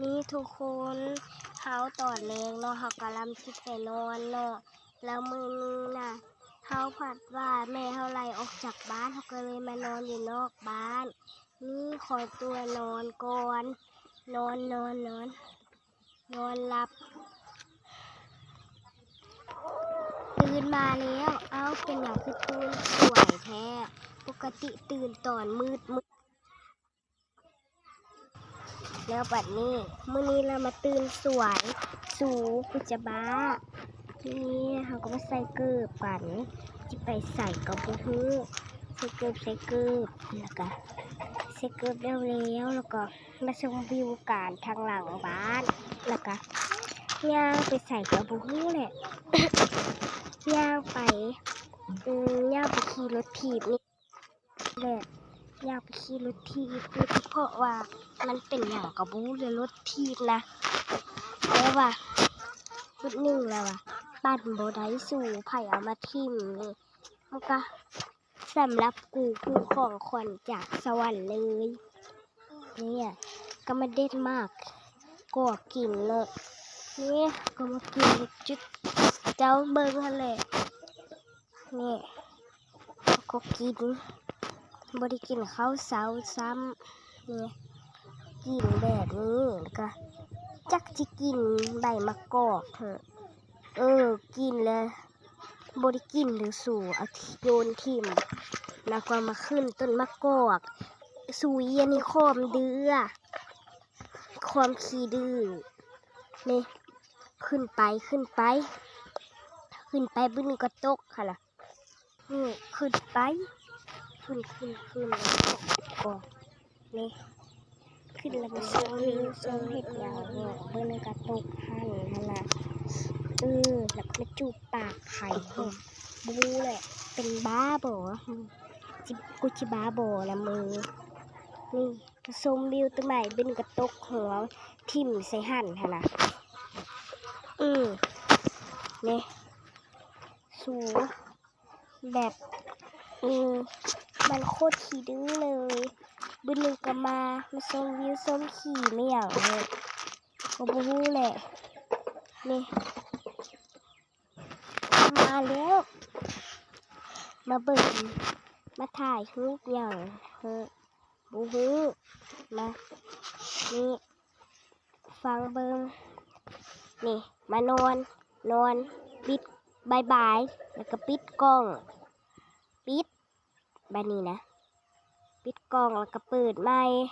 นี่ทุกคนเฮาตอนแรงเนาะเฮากำลังสิไปนอนเนาะแล้วมื้อนี้น่ะเฮาผัดว่าแม่เฮาไล่ออกจากบ้านเฮาก็เลยมานอนอยู่นอกบ้านนี่ขอตัวนอนก่อนนอนหลับตื่นมาแล้วเอ้าเป็นหยังคือตื่นสวยแท้ปกติตื่นตอนมืดแล้วบัดนี้มื้อนี้เรามาตื่นสวยสูกุจะบ้านี่เขาก็มาใส่เกิบกันจะไปใส่กับบูฮูใส่เกิบแล้วก็ใส่เกิบแล้วก็มาชมวิวการทางหลังบ้านแล้วก็ย่างไปใส่กับบูฮูแหละย่างไปขี่รถถีบนี่แหละอยากไปขี่รถถีบเพราะว่ามันเป็นอย่างกระบูเลยรถถีบนะแล้วว่ารุ่นหนึ่งแล้วปั่นโบได้สู่ไผ่เอามาทิ่มนี่มันก็สำหรับกูของขวัญจากสวรรค์เลยเนี่ยก็มาเด็ดมากก็กินเลยนี่ก็มากินจุดเจ้าเบิ้งทะเลนี่ก็กินบริกินข้าวเช้าซ้ำนี่กินแบบนี้แล้วก็จักจะกินใบมะกอกเถอะกินเลยบริกินหรือสู่เอาโยนทิ่มแล้วก็มาขึ้นต้นมะกอกสู่เย็นนี่ความขี้ดื้อนี่ขึ้นไปบึ้นก็ตกค่ะล่ะนี่ขึ้นไปขึ้นแล้วก็นี่ขึ้นแล้วก็ส่งเห็ดยาวเนี่ยเบิ้ลกระตกหั่นนะแล้วก็มาจูบปากไข่บูแหละเป็นบ้าบ่กูจิบ้าบ่ละมือนี่ผสมวิวตัวใหม่เป็นกระตกหัวทิ่มใส่หั่นค่ะนะนี่สูแบบมันโคตรขี้ดื้อเลยบึ้นหนึ่งก็มาส้มวิวส้มขี่ไม่อย่างเลยก็บู๊แหละนี่มาแล้วมาเบิ่งมาถ่ายรูปอย่างบู๊มานี่ฟังเบิ่งนี่มานอนปิดบายแล้วก็ปิดกล้องปิดแบบนี้นะปิดกล้องแล้วก็เปิดไมค์